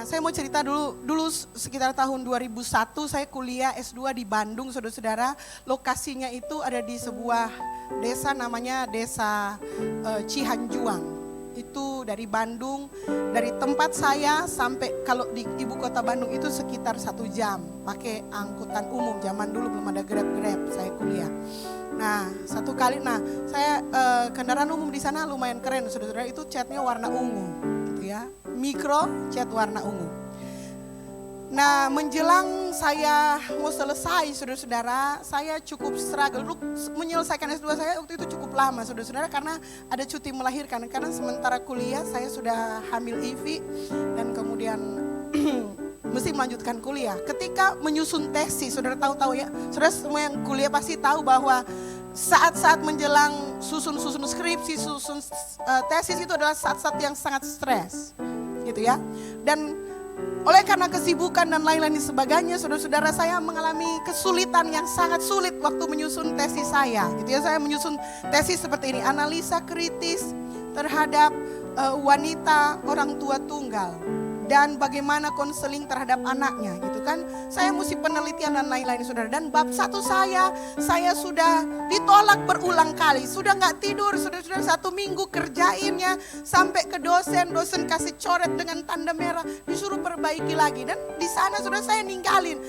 Nah, saya mau cerita dulu sekitar tahun 2001 saya kuliah S2 di Bandung, saudara-saudara. Lokasinya itu ada di sebuah desa namanya Desa Cihanjuang. Itu dari Bandung, dari tempat saya sampai kalau di ibu kota Bandung itu sekitar 1 jam. Pakai angkutan umum, zaman dulu belum ada Grab, saya kuliah. Nah, saya kendaraan umum di sana lumayan keren, saudara-saudara. Itu catnya warna ungu, gitu ya. Mikro cat warna ungu. Nah, menjelang saya mau selesai, saudara-saudara, saya cukup struggle. Menyelesaikan S2 saya waktu itu cukup lama, saudara-saudara, karena ada cuti melahirkan. Karena sementara kuliah saya sudah hamil IV dan kemudian mesti melanjutkan kuliah. Ketika menyusun tesis, saudara tahu ya, saudara semua yang kuliah pasti tahu bahwa saat-saat menjelang susun skripsi, tesis itu adalah saat-saat yang sangat stres, gitu ya. Dan oleh karena kesibukan dan lain-lain sebagainya, saudara-saudara, saya mengalami kesulitan yang sangat sulit waktu menyusun tesis saya. Gitu ya, saya menyusun tesis seperti ini, analisa kritis terhadap wanita orang tua tunggal dan bagaimana konseling terhadap anaknya, gitu kan. Saya mesti penelitian dan lain-lain, saudara. Dan bab 1 saya sudah ditolak berulang kali, sudah nggak tidur, saudara-saudara, 1 minggu kerjainnya sampai ke dosen kasih coret dengan tanda merah, disuruh perbaiki lagi. Dan di sana, saudara, saya ninggalin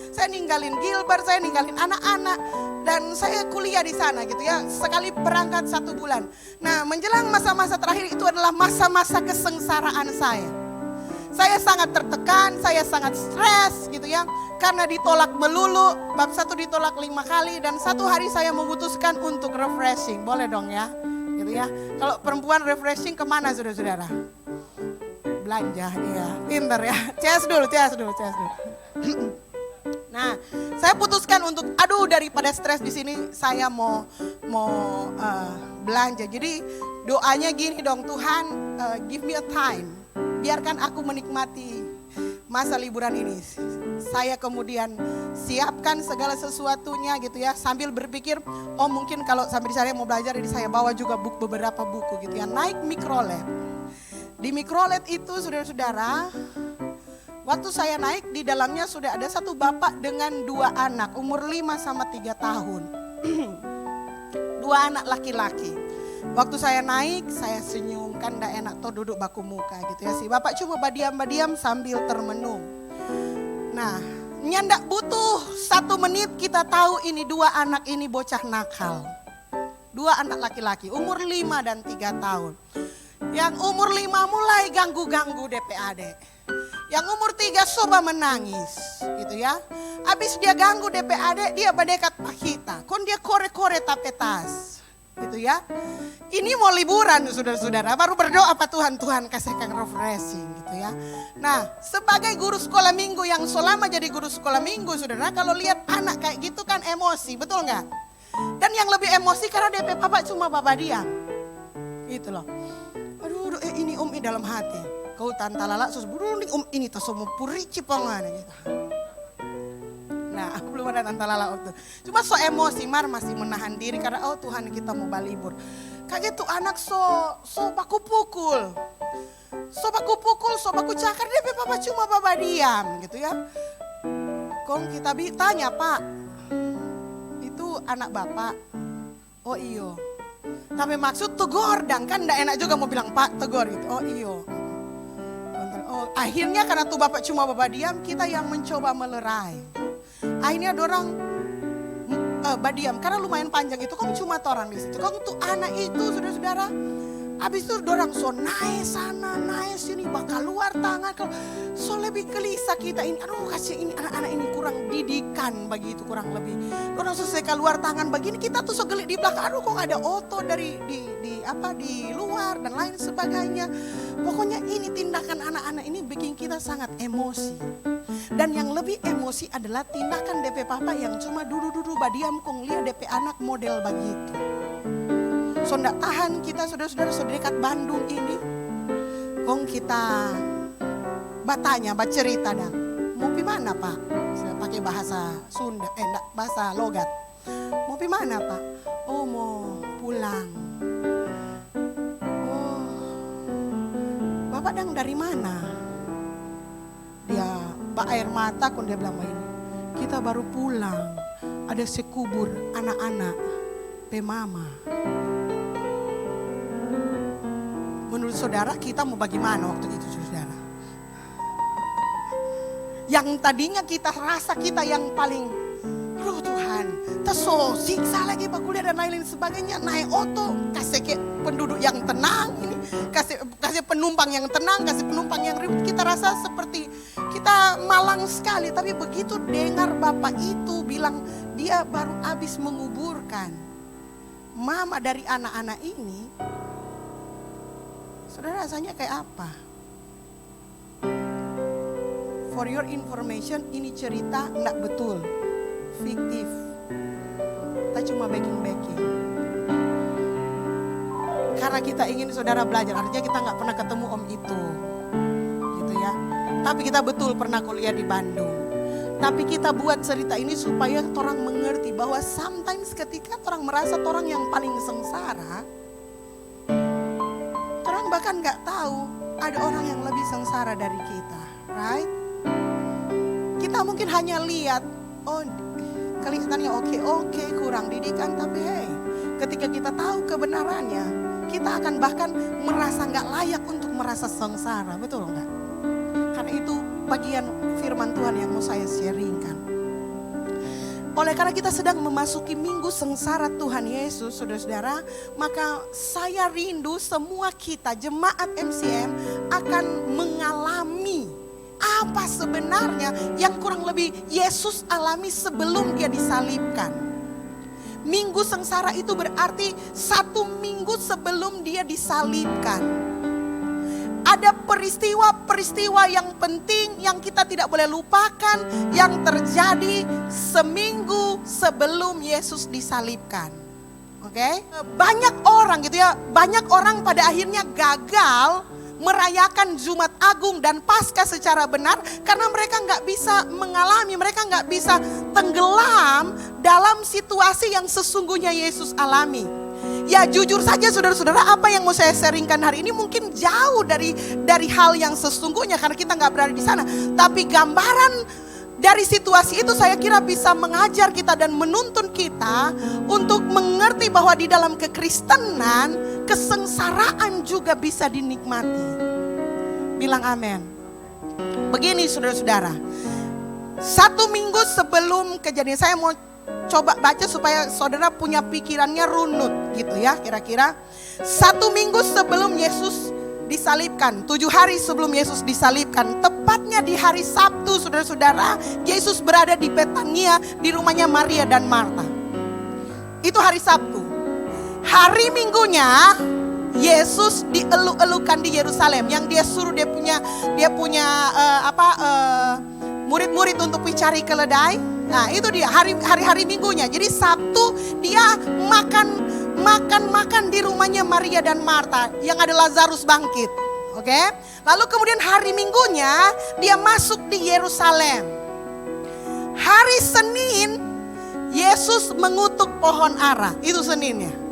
Gilbert, saya ninggalin anak-anak, dan saya kuliah di sana, gitu ya. Sekali berangkat 1 bulan. Nah, menjelang masa-masa terakhir itu adalah masa-masa kesengsaraan saya. Saya sangat tertekan, saya sangat stres, gitu ya. Karena ditolak melulu, bab 1 ditolak 5 kali, dan 1 hari saya memutuskan untuk refreshing. Boleh dong ya, gitu ya. Kalau perempuan refreshing kemana, saudara-saudara? Belanja, iya, pinter ya. CS dulu. Nah, saya putuskan untuk, daripada stres di sini, saya mau belanja. Jadi doanya gini dong, Tuhan, give me a time. Biarkan aku menikmati masa liburan ini. Saya kemudian siapkan segala sesuatunya, gitu ya. Sambil berpikir, mungkin kalau sampai di sana mau belajar, jadi saya bawa juga beberapa buku, gitu ya. Naik mikrolab. Di mikrolab itu, saudara-saudara, waktu saya naik, di dalamnya sudah ada 1 bapak dengan 2 anak, umur 5 sama 3 tahun. 2 anak laki-laki. Waktu saya naik, saya senyum, kan gak enak tuh duduk baku muka, gitu ya. Si bapak cuma badiam-badiam sambil termenung. Nah, nyandak butuh 1 menit kita tahu ini 2 anak ini bocah nakal. 2 anak laki-laki, umur 5 dan 3 tahun. Yang umur 5 mulai ganggu-ganggu DPAD. Yang umur 3 coba menangis, gitu ya. Habis dia ganggu DPAD, dia berdekat Pak kita. Kon dia kore-kore tapetas, gitu ya. Ini mau liburan, saudara-saudara, baru berdoa Pak Tuhan kasihkan refreshing, gitu ya. Nah, sebagai guru sekolah minggu yang selama jadi guru sekolah minggu, saudara, kalau lihat anak kayak gitu kan emosi, betul nggak? Dan yang lebih emosi karena DP papa cuma bapak diam, gitu loh. Aduh, ini dalam hati. Kau tantalala, sus burung ini tas semua puri cipongan, gitu. Nah, belum ada tantalala waktu. Cuma so emosi, masih menahan diri karena Tuhan kita mau balibur. Kayak gitu anak so baku pukul, so baku cakar, dia papa cuma baba diam, gitu ya. Kong kita tanya, Pak, itu anak bapak? Oh iyo. Tapi maksud tegur dan kan enggak enak juga mau bilang Pak tegur gitu. Oh iyo. Akhirnya karena tuh bapak cuma baba diam, kita yang mencoba melerai. Akhirnya dorang badiam karena lumayan panjang itu, kong cuma orang di situ. Kong tuh anak itu, saudara-saudara, habis itu dorang so naik sana, naik sini, bakal luar tangan. Kalau so lebih gelisah kita ini, kasih ini anak-anak ini kurang didikan begitu kurang lebih. Dorang selesai keluar tangan begini, kita tuh so gelik di belakang. Kok ada oto dari di luar dan lain sebagainya. Pokoknya ini tindakan anak-anak ini bikin kita sangat emosi. Dan yang lebih emosi adalah tindakan DP papa yang cuma duduk-duduk badiam kong lihat DP anak model begitu. So ndak tahan kita saudara-saudara dekat Bandung ini. Kong kita bertanya, bercerita dan mau pi mana Pak? Saya pakai bahasa Sunda, bahasa logat. Mau pi mana Pak? Oh mau pulang. Oh, Bapak dari mana? tumpah air mata, dia bilang begini, kita baru pulang, ada sekubur anak-anak pemama. Menurut saudara kita mau bagaimana waktu itu saudara? Yang tadinya kita rasa kita yang paling, aduh Tuhan, so siksa lagi Pak kuliah dan lain-lain sebagainya, naik oto, kasih ke penduduk yang tenang, ini kasih penumpang yang tenang, kasih penumpang yang ribut. Kita rasa seperti kita malang sekali, tapi begitu dengar bapak itu bilang dia baru habis menguburkan mama dari anak-anak ini, saudara rasanya kayak apa? For your information, ini cerita enggak betul, fiktif. Kita cuma backing. Karena kita ingin saudara belajar, artinya kita nggak pernah ketemu om itu, gitu ya. Tapi kita betul pernah kuliah di Bandung. Tapi kita buat cerita ini supaya orang mengerti bahwa sometimes ketika orang merasa orang yang paling sengsara, orang bahkan nggak tahu ada orang yang lebih sengsara dari kita, right? Kita mungkin hanya lihat, oh kelihatannya oke, kurang didikan, tapi hey, ketika kita tahu kebenarannya, kita akan bahkan merasa gak layak untuk merasa sengsara, betul gak? Karena itu bagian firman Tuhan yang mau saya sharingkan. Oleh karena kita sedang memasuki minggu sengsara Tuhan Yesus, saudara-saudara, maka saya rindu semua kita jemaat MCM akan mengalami apa sebenarnya yang kurang lebih Yesus alami sebelum dia disalibkan. Minggu sengsara itu berarti 1 minggu sebelum dia disalibkan. Ada peristiwa-peristiwa yang penting yang kita tidak boleh lupakan yang terjadi seminggu sebelum Yesus disalibkan. Oke? Banyak orang gitu ya, banyak orang pada akhirnya gagal merayakan Jumat Agung dan Paskah secara benar karena mereka nggak bisa mengalami, mereka nggak bisa tenggelam dalam situasi yang sesungguhnya Yesus alami. Ya jujur saja saudara-saudara, apa yang mau saya sharingkan hari ini mungkin jauh dari hal yang sesungguhnya karena kita nggak berada di sana. Tapi gambaran dari situasi itu saya kira bisa mengajar kita dan menuntun kita untuk mengerti bahwa di dalam kekristenan kesengsaraan juga bisa dinikmati. Bilang amin. Begini saudara-saudara, 1 minggu sebelum kejadian, saya mau coba baca supaya saudara punya pikirannya runut gitu ya kira-kira. 1 minggu sebelum Yesus disalibkan, 7 hari sebelum Yesus disalibkan, tepatnya di hari Sabtu saudara-saudara, Yesus berada di Betania di rumahnya Maria dan Marta. Itu hari Sabtu. Hari Minggunya Yesus dieluk-elukan di Yerusalem, yang dia suruh dia punya murid-murid untuk mencari keledai. Nah itu dia hari Minggunya. Jadi Sabtu dia makan di rumahnya Maria dan Marta yang ada Lazarus bangkit. Oke? Lalu kemudian hari Minggunya dia masuk di Yerusalem. Hari Senin Yesus mengutuk pohon ara. Itu Seninnya.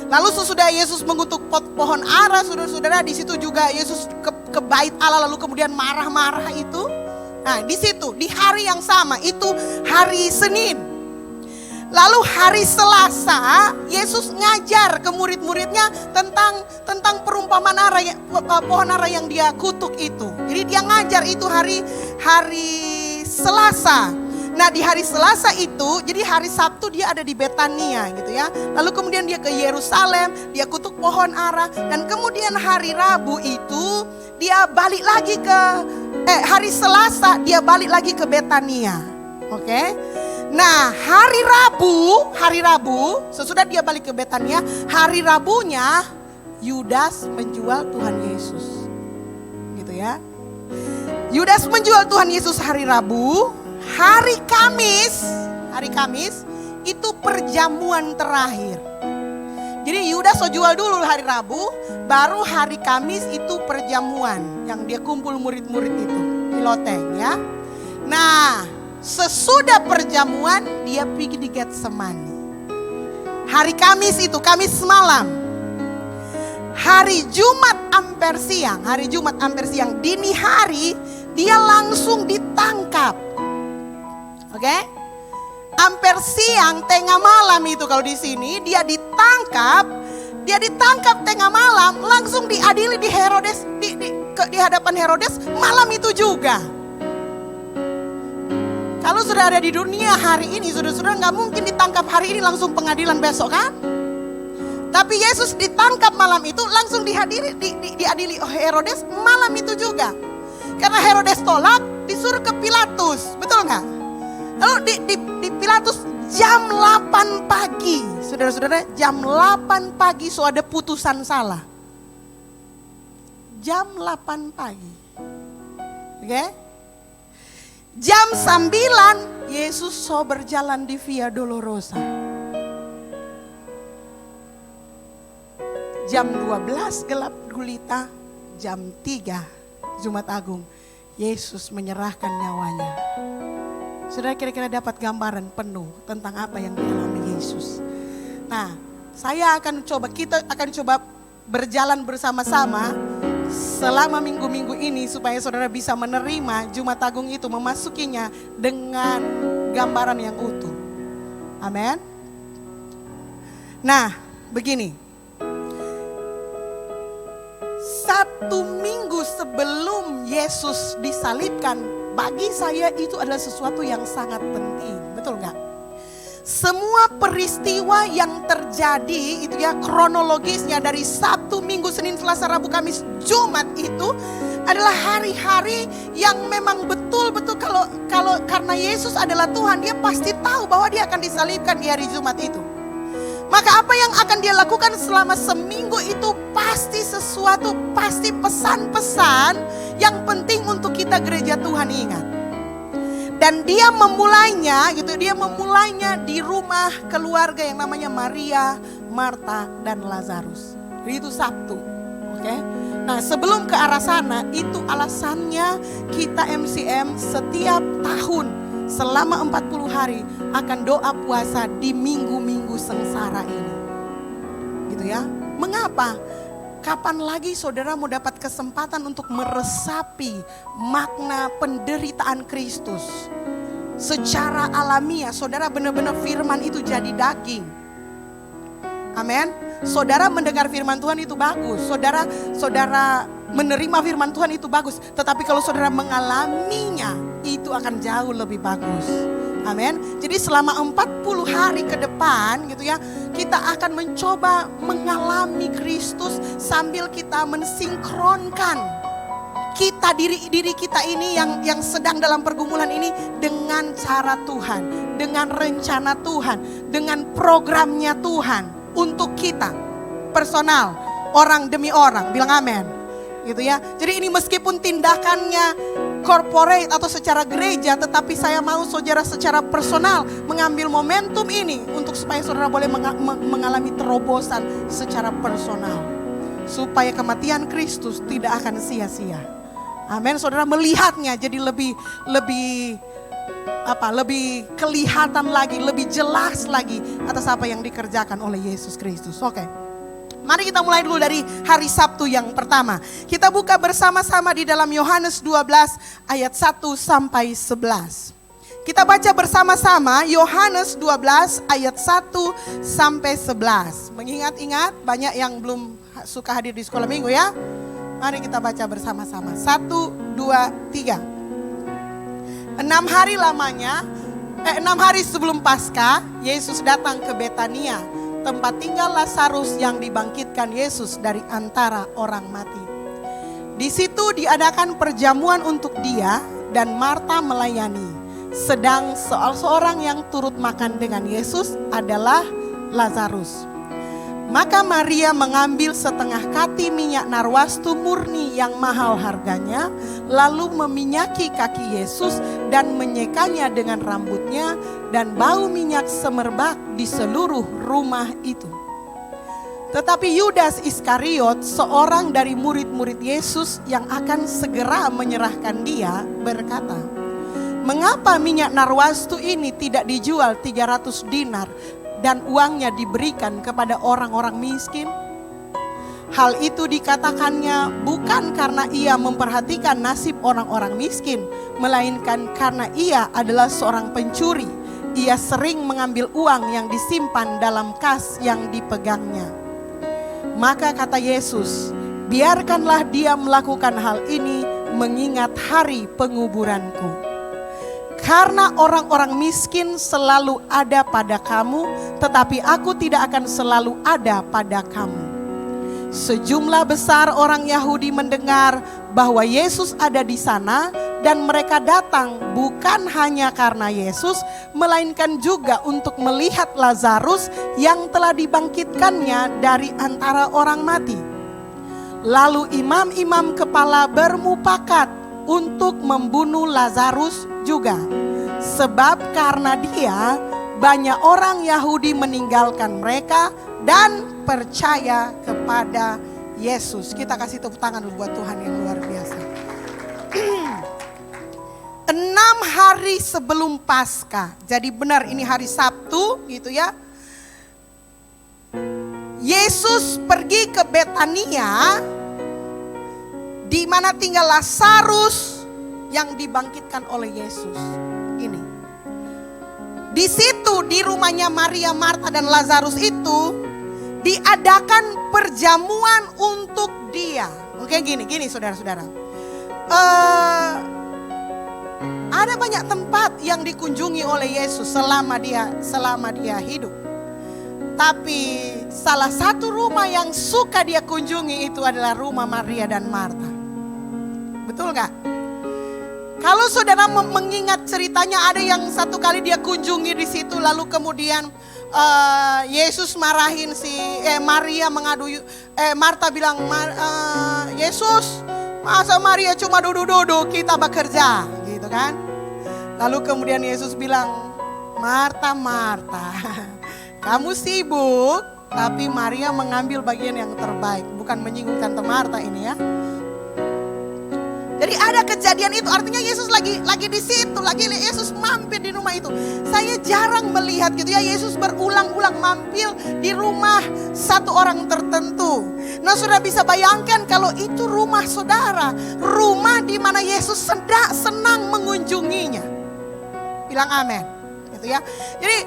Lalu sesudah Yesus mengutuk pohon ara, saudara-saudara, di situ juga Yesus ke bait Allah lalu kemudian marah-marah itu. Nah, di situ di hari yang sama itu hari Senin. Lalu hari Selasa Yesus ngajar ke murid-muridnya tentang perumpamaan pohon ara yang dia kutuk itu. Jadi dia ngajar itu hari Selasa. Nah di hari Selasa itu, jadi hari Sabtu dia ada di Betania gitu ya. Lalu kemudian dia ke Yerusalem, dia kutuk pohon ara. Dan kemudian hari Rabu itu dia balik lagi hari Selasa dia balik lagi ke Betania. Oke. Nah hari Rabu sesudah dia balik ke Betania, hari Rabunya Yudas menjual Tuhan Yesus. Gitu ya. Yudas menjual Tuhan Yesus hari Rabu. Hari Kamis itu perjamuan terakhir. Jadi Yudas jual dulu hari Rabu, baru hari Kamis itu perjamuan yang dia kumpul murid-murid itu di loteng ya. Nah, sesudah perjamuan dia pergi di Getsemani. Hari Kamis itu, Kamis malam. Hari Jumat amper siang, dini hari dia langsung ditangkap. Oke? Hampir siang, tengah malam itu kalau di sini dia ditangkap tengah malam, langsung diadili di Herodes, di hadapan Herodes malam itu juga. Kalau sudah ada di dunia hari ini, saudara-saudara nggak mungkin ditangkap hari ini langsung pengadilan besok kan? Tapi Yesus ditangkap malam itu langsung diadili Herodes malam itu juga. Karena Herodes tolak, disuruh ke Pilatus, betul nggak? Lalu di Pilatus jam 8 pagi, saudara-saudara, jam 8 pagi so ada putusan salah. Jam 8 pagi. Oke? Jam 9 Yesus so berjalan di Via Dolorosa. Jam 12 gelap gulita, jam 3 Jumat Agung Yesus menyerahkan nyawanya. Saudara kira-kira dapat gambaran penuh tentang apa yang dialami Yesus. Nah, kita akan coba berjalan bersama-sama selama minggu-minggu ini supaya saudara bisa menerima Jumat Agung itu, memasukinya dengan gambaran yang utuh. Amin. Nah, begini. 1 minggu sebelum Yesus disalibkan, bagi saya itu adalah sesuatu yang sangat penting, betul gak? Semua peristiwa yang terjadi itu ya, kronologisnya dari Sabtu, Minggu, Senin, Selasa, Rabu, Kamis, Jumat itu adalah hari-hari yang memang betul-betul kalau karena Yesus adalah Tuhan, dia pasti tahu bahwa dia akan disalibkan di hari Jumat itu. Maka apa yang akan dia lakukan selama seminggu itu pasti sesuatu, pasti pesan-pesan yang penting untuk kita gereja Tuhan ingat. Dan dia memulainya di rumah keluarga yang namanya Maria, Marta, dan Lazarus. Itu Sabtu, oke? Nah, sebelum ke arah sana, itu alasannya kita MCM setiap tahun selama 40 hari akan doa puasa di minggu-minggu sengsara ini. Gitu ya. Mengapa? Kapan lagi saudara mau dapat kesempatan untuk meresapi makna penderitaan Kristus? Secara alamiah, saudara benar-benar firman itu jadi daging. Amin. Saudara mendengar firman Tuhan itu bagus. Saudara menerima firman Tuhan itu bagus. Tetapi kalau saudara mengalaminya, itu akan jauh lebih bagus. Amin. Jadi selama 40 hari ke depan gitu ya, kita akan mencoba mengalami Kristus sambil kita mensinkronkan kita diri kita ini yang sedang dalam pergumulan ini dengan cara Tuhan, dengan rencana Tuhan, dengan programnya Tuhan untuk kita personal, orang demi orang. Bilang amin. Gitu ya. Jadi ini meskipun tindakannya corporate atau secara gereja, tetapi saya mau saudara secara personal mengambil momentum ini untuk supaya saudara boleh mengalami terobosan secara personal, supaya kematian Kristus tidak akan sia-sia. Amin. Saudara melihatnya jadi lebih kelihatan lagi, lebih jelas lagi atas apa yang dikerjakan oleh Yesus Kristus. Oke. Mari kita mulai dulu dari hari Sabtu yang pertama. Kita buka bersama-sama di dalam Yohanes 12 ayat 1 sampai 11. Kita baca bersama-sama Yohanes 12 ayat 1 sampai 11. Mengingat-ingat banyak yang belum suka hadir di sekolah minggu ya. Mari kita baca bersama-sama. 1, 2, 3. 6 hari sebelum Paskah, Yesus datang ke Betania, tempat tinggal Lazarus yang dibangkitkan Yesus dari antara orang mati. Di situ diadakan perjamuan untuk dia dan Marta melayani. Sedang seorang yang turut makan dengan Yesus adalah Lazarus. Maka Maria mengambil setengah kati minyak narwastu murni yang mahal harganya, lalu meminyaki kaki Yesus dan menyekanya dengan rambutnya, dan bau minyak semerbak di seluruh rumah itu. Tetapi Yudas Iskariot, seorang dari murid-murid Yesus yang akan segera menyerahkan dia, berkata, "Mengapa minyak narwastu ini tidak dijual 300 dinar dan uangnya diberikan kepada orang-orang miskin?" Hal itu dikatakannya bukan karena ia memperhatikan nasib orang-orang miskin, melainkan karena ia adalah seorang pencuri. Ia sering mengambil uang yang disimpan dalam kas yang dipegangnya. Maka kata Yesus, biarkanlah dia melakukan hal ini mengingat hari penguburanku. Karena orang-orang miskin selalu ada pada kamu, tetapi aku tidak akan selalu ada pada kamu. Sejumlah besar orang Yahudi mendengar bahwa Yesus ada di sana dan mereka datang bukan hanya karena Yesus, melainkan juga untuk melihat Lazarus yang telah dibangkitkannya dari antara orang mati. Lalu imam-imam kepala bermufakat untuk membunuh Lazarus juga. Sebab karena dia, banyak orang Yahudi meninggalkan mereka dan percaya kepada Yesus. Kita kasih tepuk tangan dulu buat Tuhan yang luar biasa. 6 hari sebelum Paskah. Jadi benar ini hari Sabtu gitu ya. Yesus pergi ke Betania, di mana tinggal Lazarus yang dibangkitkan oleh Yesus. Ini. Di situ di rumahnya Maria, Marta dan Lazarus itu diadakan perjamuan untuk dia. Oke, gini saudara-saudara. Ada banyak tempat yang dikunjungi oleh Yesus selama dia hidup. Tapi salah satu rumah yang suka dia kunjungi itu adalah rumah Maria dan Marta. Betul gak? Kalau saudara mengingat ceritanya, ada yang satu kali dia kunjungi di situ, lalu kemudian Yesus marahin Maria Marta bilang, Yesus, masa Maria cuma duduk-duduk, kita bekerja, gitu kan? Lalu kemudian Yesus bilang, Marta, kamu sibuk, tapi Maria mengambil bagian yang terbaik. Bukan menyinggung Tante Marta ini ya. Jadi ada kejadian itu, artinya Yesus lagi di situ, Yesus mampir di rumah itu. Saya jarang melihat gitu ya, Yesus berulang-ulang mampir di rumah satu orang tertentu. Nah, saudara bisa bayangkan kalau itu rumah saudara, rumah di mana Yesus senang mengunjunginya. Bilang amin, gitu ya. Jadi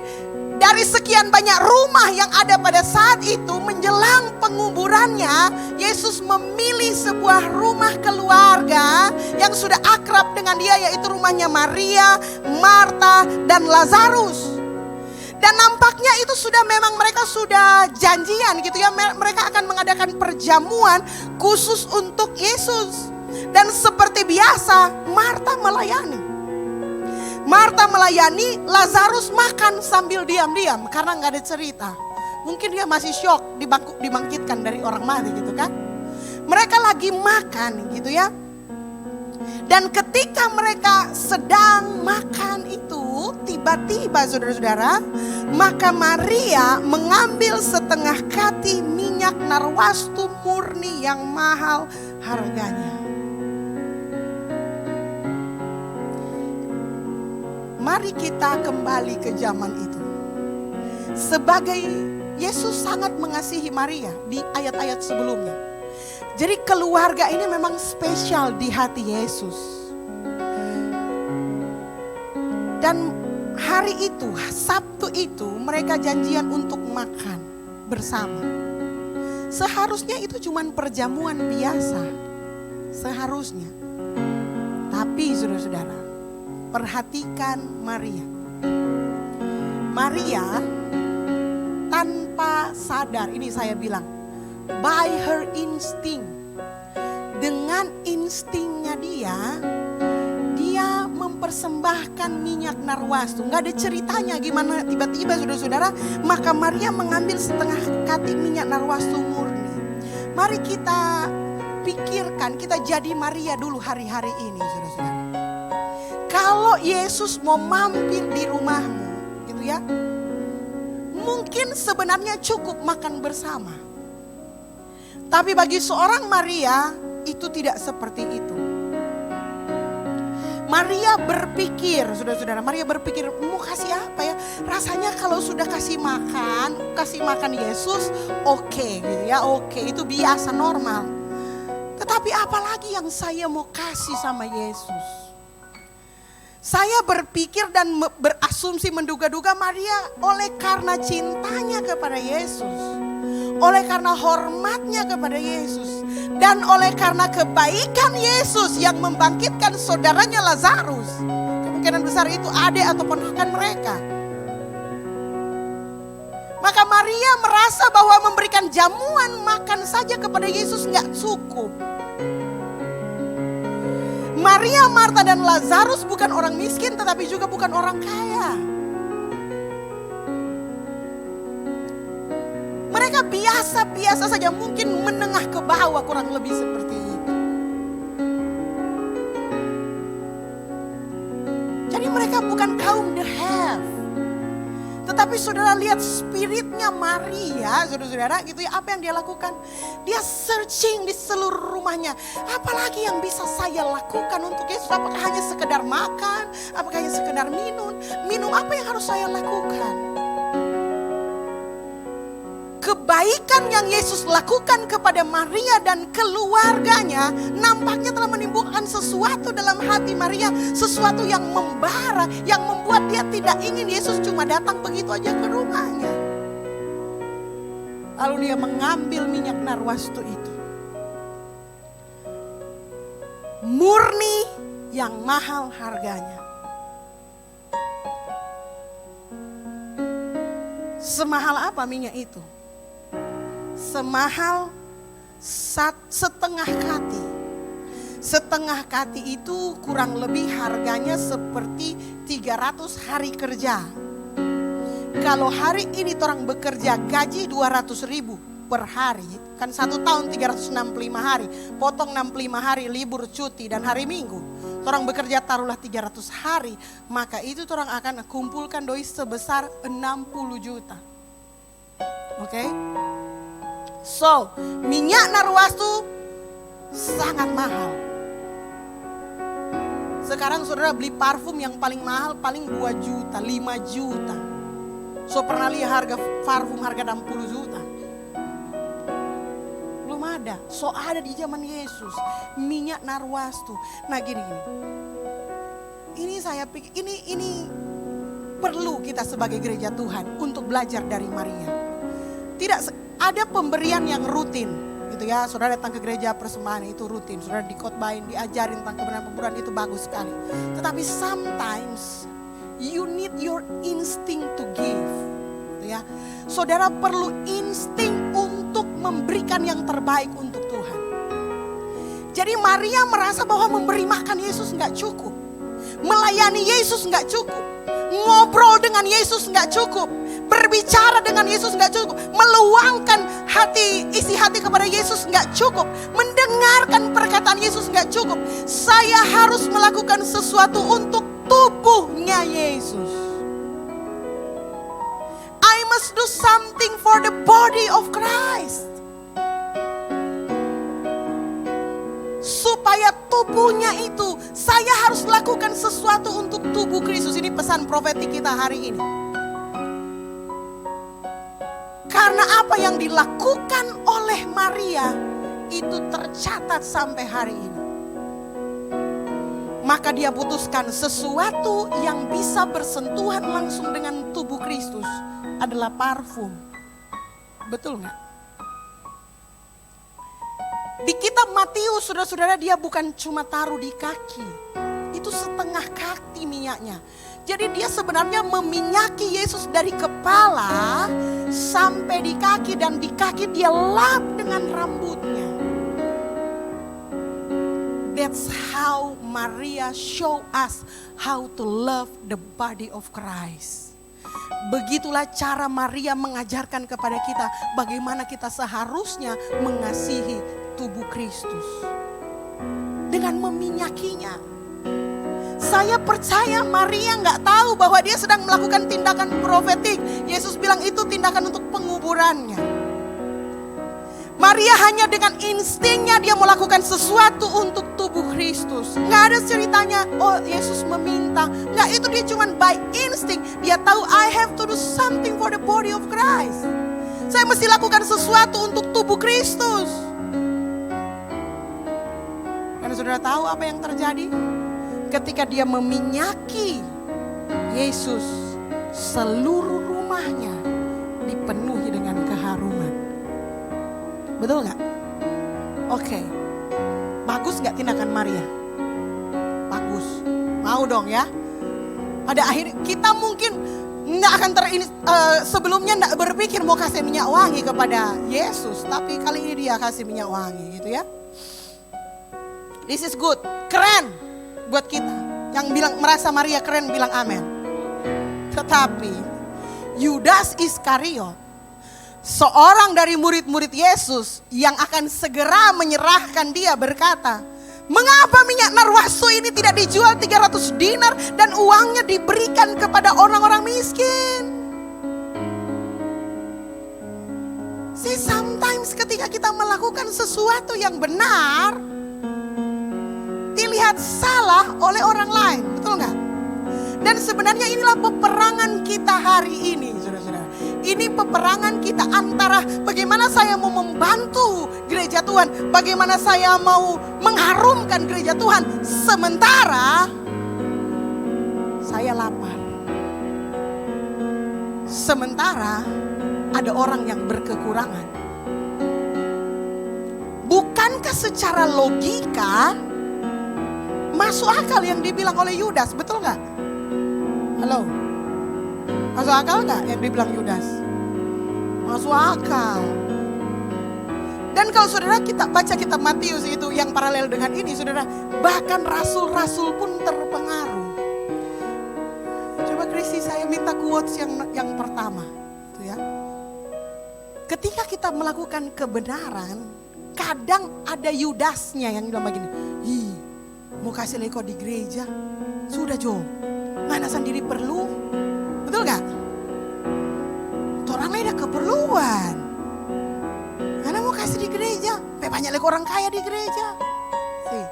dari sekian banyak rumah yang ada pada saat itu, menjelang penguburannya, Yesus memilih sebuah rumah keluarga yang sudah akrab dengan dia, yaitu rumahnya Maria, Marta, dan Lazarus. Dan nampaknya itu memang mereka sudah janjian gitu ya, mereka akan mengadakan perjamuan khusus untuk Yesus. Dan seperti biasa, Marta melayani, Lazarus makan sambil diam-diam karena gak ada cerita. Mungkin dia masih syok dibangkitkan dari orang mati gitu kan. Mereka lagi makan gitu ya. Dan ketika mereka sedang makan itu, tiba-tiba saudara-saudara, maka Maria mengambil setengah kati minyak narwastu murni yang mahal harganya. Mari kita kembali ke zaman itu. Sebagai Yesus sangat mengasihi Maria di ayat-ayat sebelumnya. Jadi keluarga ini memang spesial di hati Yesus. Dan hari itu, Sabtu itu, mereka janjian untuk makan bersama. Seharusnya itu cuma perjamuan biasa. Seharusnya. Tapi saudara-saudara, perhatikan Maria. Maria tanpa sadar, ini saya bilang, by her instinct. Dengan instingnya dia mempersembahkan minyak narwastu. Gak ada ceritanya gimana tiba-tiba saudara-saudara, maka Maria mengambil setengah kati minyak narwastu murni. Mari kita pikirkan, kita jadi Maria dulu hari-hari ini saudara-saudara. Kalau Yesus mau mampir di rumahmu gitu ya, mungkin sebenarnya cukup makan bersama. Tapi bagi seorang Maria itu tidak seperti itu. Maria berpikir, saudara-saudara, Maria berpikir mau kasih apa ya? Rasanya kalau sudah kasih makan Yesus, oke, gitu ya, oke, itu biasa normal. Tetapi apalagi yang saya mau kasih sama Yesus? Saya berpikir dan berasumsi menduga-duga Maria oleh karena cintanya kepada Yesus, oleh karena hormatnya kepada Yesus, dan oleh karena kebaikan Yesus yang membangkitkan saudaranya Lazarus. Kemungkinan besar itu adik atau ponakan mereka. Maka Maria merasa bahwa memberikan jamuan makan saja kepada Yesus nggak cukup. Maria, Marta, dan Lazarus bukan orang miskin tetapi juga bukan orang kaya. Mereka biasa-biasa saja, mungkin menengah ke bawah, kurang lebih seperti itu. Jadi mereka bukan kaum the have. Tetapi saudara lihat spiritnya Maria, saudara-saudara, gitu ya, apa yang dia lakukan? Dia searching di seluruh rumahnya. Apalagi yang bisa saya lakukan untuk Yesus? Apakah hanya sekedar makan? Apakah hanya sekedar minum? Minum apa yang harus saya lakukan? Kebaikan yang Yesus lakukan kepada Maria dan keluarganya nampaknya telah menimbulkan sesuatu dalam hati Maria. Sesuatu yang membara, yang membuat dia tidak ingin Yesus cuma datang begitu aja ke rumahnya. Lalu dia mengambil minyak narwastu itu. Murni yang mahal harganya. Semahal apa minyak itu? Semahal setengah kati. Setengah kati itu kurang lebih harganya seperti 300 hari kerja. Kalau hari ini orang bekerja gaji 200.000 per hari, kan 1 tahun 365 hari, potong 65 hari libur cuti dan hari Minggu. Orang bekerja taruhlah 300 hari, maka itu orang akan kumpulkan doi sebesar 60 juta. Oke? So, minyak narwastu sangat mahal. Sekarang saudara beli parfum yang paling mahal paling 2 juta, 5 juta. So, pernah lihat harga parfum harga 60 juta? Belum ada. So, ada di zaman Yesus. Minyak narwastu. Nah gini. Ini saya pikir, ini perlu kita sebagai gereja Tuhan untuk belajar dari Maria. Tidak ada pemberian yang rutin, gitu ya. Saudara datang ke gereja persembahan itu rutin. Saudara dikotbahin, diajarin tentang kebenaran pemburuan itu bagus sekali. Tetapi sometimes you need your instinct to give, gitu ya. Saudara perlu insting untuk memberikan yang terbaik untuk Tuhan. Jadi Maria merasa bahwa memberi makan Yesus nggak cukup, melayani Yesus nggak cukup, ngobrol dengan Yesus nggak cukup, berbicara dengan Yesus nggak cukup, meluangkan isi hati kepada Yesus nggak cukup, mendengarkan perkataan Yesus nggak cukup. Saya harus melakukan sesuatu untuk tubuhnya Yesus. I must do something for the body of Christ. Supaya tubuhnya itu, saya harus lakukan sesuatu untuk tubuh Kristus. Ini pesan profetik kita hari ini. Karena apa yang dilakukan oleh Maria itu tercatat sampai hari ini. Maka dia putuskan sesuatu yang bisa bersentuhan langsung dengan tubuh Kristus adalah parfum. Betul nggak? Di kitab Matius, saudara-saudara, dia bukan cuma taruh di kaki. Itu setengah kaki minyaknya. Jadi dia sebenarnya meminyaki Yesus dari kepala sampai di kaki, dan di kaki dia lap dengan rambutnya. That's how Maria show us how to love the body of Christ. Begitulah cara Maria mengajarkan kepada kita bagaimana kita seharusnya mengasihi tubuh Kristus. Dengan meminyakinya. Saya percaya Maria gak tahu bahwa dia sedang melakukan tindakan profetik. Yesus bilang itu tindakan untuk penguburannya. Maria hanya dengan instingnya dia melakukan sesuatu untuk tubuh Kristus. Nggak ada ceritanya, oh Yesus meminta. Nggak, itu dia cuma by insting. Dia tahu I have to do something for the body of Christ. Saya mesti lakukan sesuatu untuk tubuh Kristus. Karena saudara tahu apa yang terjadi? Ketika dia meminyaki Yesus, seluruh rumahnya dipenuhi dengan keharuman. Betul gak? Oke. Bagus gak tindakan Maria? Bagus. Mau dong ya? Pada akhirnya kita mungkin gak akan sebelumnya gak berpikir mau kasih minyak wangi kepada Yesus. Tapi kali ini dia kasih minyak wangi gitu ya. This is good. Keren buat kita. Yang bilang merasa Maria keren bilang amin. Tetapi Yudas Iskariot, seorang dari murid-murid Yesus yang akan segera menyerahkan dia berkata, mengapa minyak narwastu ini tidak dijual 300 dinar dan uangnya diberikan kepada orang-orang miskin? See, sometimes ketika kita melakukan sesuatu yang benar, dilihat salah oleh orang lain, betul nggak? Dan sebenarnya inilah peperangan kita hari ini, saudara-saudara. Ini peperangan kita antara bagaimana saya mau membantu gereja Tuhan, bagaimana saya mau mengharumkan gereja Tuhan, sementara saya lapar. Sementara ada orang yang berkekurangan. Bukankah secara logika masuk akal yang dibilang oleh Yudas, betul nggak? Halo? Masuk akal gak yang dibilang Yudas? Masuk akal. Dan kalau saudara kita baca kitab Matius itu yang paralel dengan ini, saudara, bahkan rasul-rasul pun terpengaruh. Coba Kristi saya minta quotes yang pertama, itu ya. Ketika kita melakukan kebenaran, kadang ada Yudasnya yang bilang begini, mau kasih leko di gereja, sudah Jo, mana sendiri perlu. Betul gak? Orang lain ada keperluan. Karena mau kasih di gereja. Banyak lagi orang kaya di gereja. See.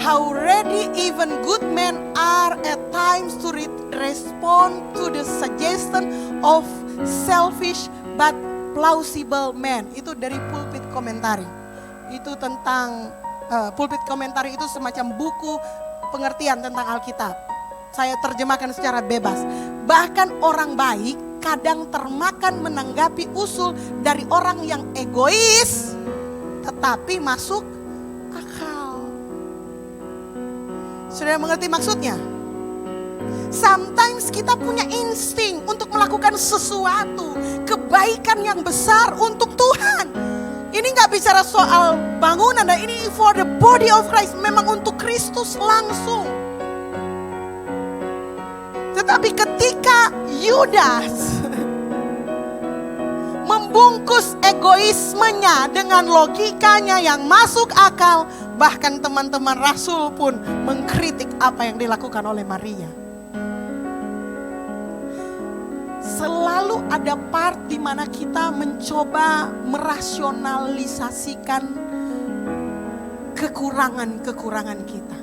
How ready even good men are at times to respond to the suggestion of selfish but plausible men. Itu dari Pulpit Commentary. Itu tentang Pulpit Commentary itu semacam buku pengertian tentang Alkitab. Saya terjemahkan secara bebas. Bahkan orang baik kadang termakan menanggapi usul dari orang yang egois, tetapi masuk akal. Sudah mengerti maksudnya? Sometimes kita punya insting untuk melakukan sesuatu, kebaikan yang besar untuk Tuhan. Ini gak bicara soal bangunan, dan ini for the body of Christ, memang untuk Kristus langsung. Tetapi ketika Yudas membungkus egoismenya dengan logikanya yang masuk akal, bahkan teman-teman rasul pun mengkritik apa yang dilakukan oleh Maria. Selalu ada part di mana kita mencoba merasionalisasikan kekurangan-kekurangan kita.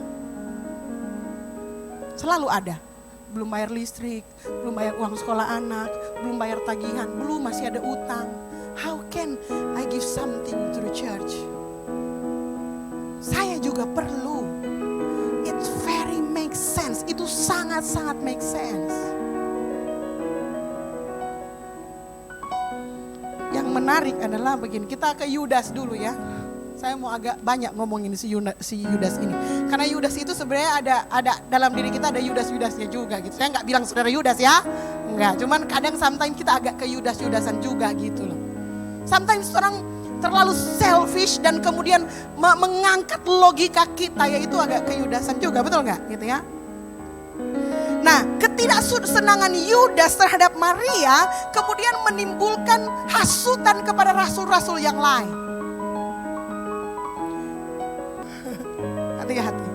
Selalu ada. Belum bayar listrik, belum bayar uang sekolah anak, belum bayar tagihan, belum masih ada utang. How can I give something to the church? Saya juga perlu. It very makes sense. Itu sangat-sangat make sense. Yang menarik adalah begini, kita ke Yudas dulu ya. Saya mau agak banyak ngomongin si Yudas ini. Karena Yudas itu sebenarnya ada dalam diri kita ada Yudas-Yudasnya juga gitu. Saya nggak bilang saudara Yudas ya. Enggak, cuman kadang sometimes kita agak ke Yudas-Yudasan juga gitu loh. Sometimes orang terlalu selfish dan kemudian mengangkat logika kita, yaitu agak ke Yudasan juga, betul nggak gitu ya. Nah, ketidaksenangan Yudas terhadap Maria kemudian menimbulkan hasutan kepada rasul-rasul yang lain. Hati-hati.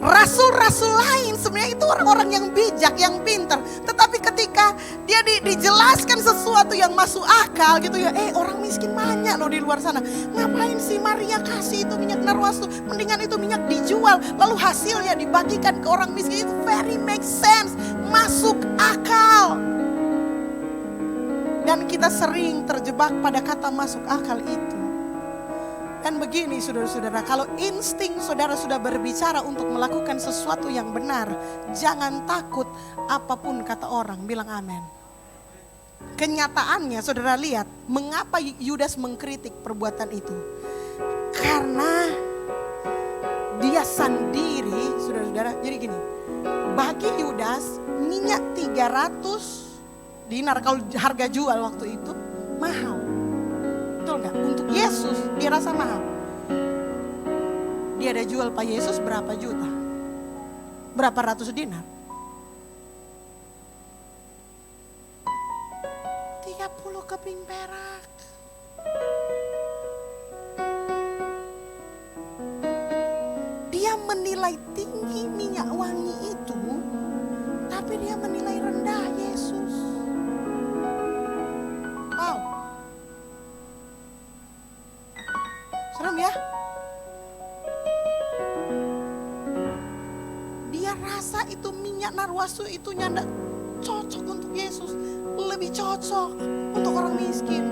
Rasul-rasul lain sebenarnya itu orang-orang yang bijak, yang pintar. Tetapi ketika dia dijelaskan sesuatu yang masuk akal gitu ya. Orang miskin banyak loh di luar sana. Ngapain sih Maria kasih itu minyak narwastu? Mendingan itu minyak dijual. Lalu hasilnya dibagikan ke orang miskin. Itu very make sense. Masuk akal. Dan kita sering terjebak pada kata masuk akal itu. Dan begini saudara-saudara, kalau insting saudara sudah berbicara untuk melakukan sesuatu yang benar, jangan takut apapun kata orang, bilang amin. Kenyataannya saudara lihat, mengapa Yudas mengkritik perbuatan itu? Karena dia sendiri, saudara-saudara, jadi gini, bagi Yudas minyak 300 dinar, kalau harga jual waktu itu mahal. Betul gak? Untuk Yesus dia rasa mahal. Dia ada jual Pak Yesus berapa juta? Berapa ratus dinar? 30 keping perak. Dia menilai tinggi minyak wangi itu, tapi dia menilai rendah Yesus. Wow. Serem ya? Dia rasa itu minyak narwastu itu nyanda cocok untuk Yesus. Lebih cocok untuk orang miskin.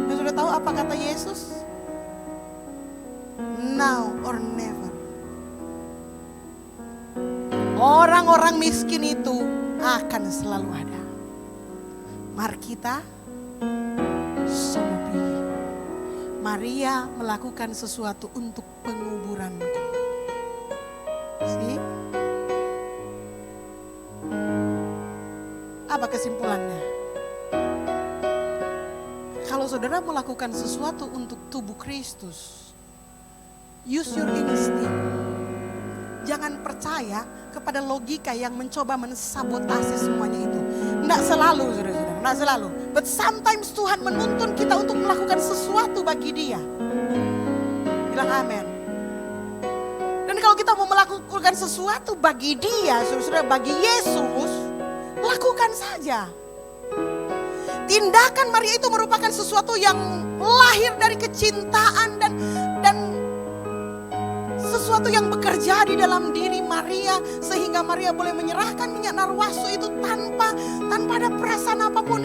Dan sudah tahu apa kata Yesus? Now or never. Orang-orang miskin itu akan selalu ada. Mari kita sama pergi. Maria melakukan sesuatu untuk penguburanku. See? Apa kesimpulannya? Kalau saudara melakukan sesuatu untuk tubuh Kristus, use your instinct. Jangan percaya kepada logika yang mencoba mensabotase semuanya itu. Tidak selalu, saudara-saudara, tidak selalu. But sometimes Tuhan menuntun kita untuk melakukan sesuatu bagi Dia. Bilang amin. Dan kalau kita mau melakukan sesuatu bagi Dia, saudara-saudara, bagi Yesus, lakukan saja. Tindakan Maria itu merupakan sesuatu yang lahir dari kecintaan dan sesuatu yang bekerja di dalam diri Maria, sehingga Maria boleh menyerahkan minyak narwastu itu tanpa ada perasaan apapun.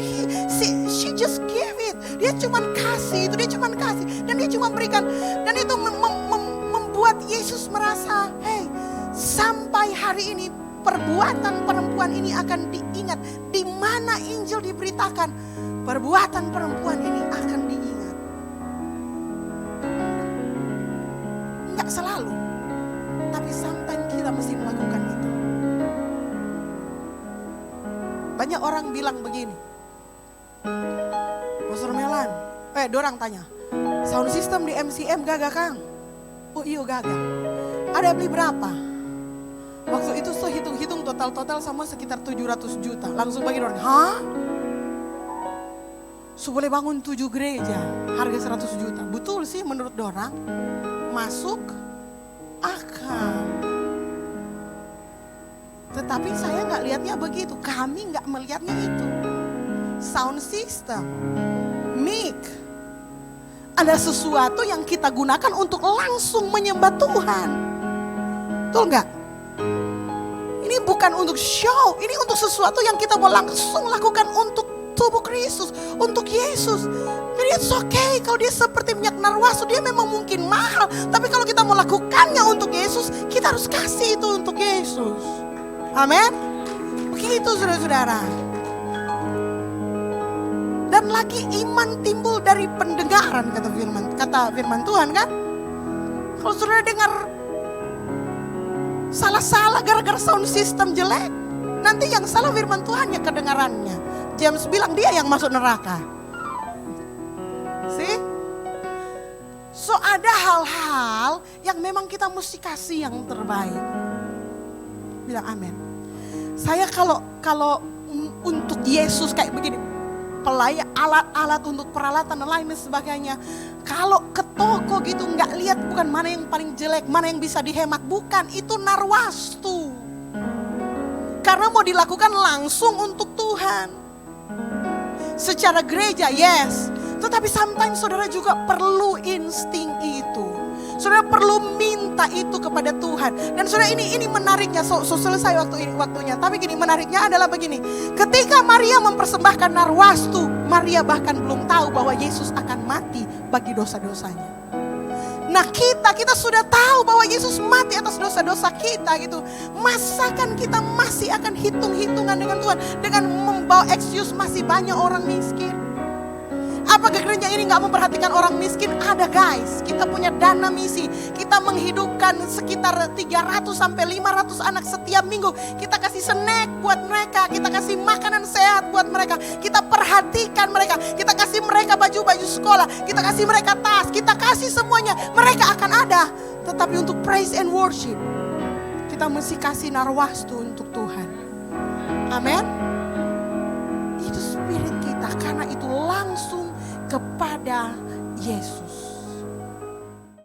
She just gave it. Dia cuma kasih itu, dia cuma kasih dan dia cuma berikan, dan itu membuat Yesus merasa, hey, sampai hari ini perbuatan perempuan ini akan diingat. Di mana Injil diberitakan, perbuatan perempuan ini akan diingat. Enggak selalu, tapi sometimes kita mesti melakukan itu. Banyak orang bilang begini, Pastor Melan, dorang tanya, sound system di MCM gagah Kang? Oh iya gagah. Ada beli berapa? Waktu itu saya hitung-hitung total sama sekitar 700 juta. Langsung bagi orang, hah? So boleh bangun 7 gereja, harga 100 juta. Betul sih menurut dorang, masuk akal. Tetapi saya gak lihatnya begitu, kami gak melihatnya itu. Sound system, mic, ada sesuatu yang kita gunakan untuk langsung menyembah Tuhan. Betul gak? Ini bukan untuk show, ini untuk sesuatu yang kita mau langsung lakukan untuk tubuh Kristus, untuk Yesus. Jadi it's okay kalau dia seperti minyak narwastu, dia memang mungkin mahal. Tapi kalau kita mau lakukannya untuk Yesus, kita harus kasih itu untuk Yesus. Amin. Begitu saudara-saudara. Dan lagi iman timbul dari pendengaran, kata firman Tuhan kan. Kalau saudara dengar salah-salah gara-gara sound system jelek, nanti yang salah firman Tuhan ya kedengarannya. James bilang dia yang masuk neraka. See? So ada hal-hal yang memang kita mesti kasih yang terbaik. Bilang amin. Saya kalau untuk Yesus kayak begini, alat-alat untuk peralatan dan lain sebagainya. Kalau ke toko gitu nggak lihat bukan mana yang paling jelek, mana yang bisa dihemat, bukan, itu narwastu. Karena mau dilakukan langsung untuk Tuhan. Secara gereja, yes. Tetapi sometimes saudara juga perlu insting itu. Saudara perlu minta itu kepada Tuhan. Dan saudara ini menariknya, selesai waktunya. Tapi gini, menariknya adalah begini. Ketika Maria mempersembahkan narwastu, Maria bahkan belum tahu bahwa Yesus akan mati bagi dosa-dosanya. Nah kita sudah tahu bahwa Yesus mati atas dosa-dosa kita gitu. Masakan kita masih akan hitung-hitungan dengan Tuhan dengan membawa excuse masih banyak orang miskin? Apakah gereja ini gak memperhatikan orang miskin? Ada guys, kita punya dana misi. Kita menghidupkan sekitar 300 sampai 500 anak setiap minggu. Kita kasih snack buat mereka, kita kasih makanan sehat buat mereka. Kita perhatikan mereka, kita kasih mereka baju-baju sekolah, kita kasih mereka tas, kita kasih semuanya. Mereka akan ada, tetapi untuk praise and worship, kita mesti kasih narwastu untuk Tuhan. Amin. Itu spirit kita, karena itu langsung kepada Yesus.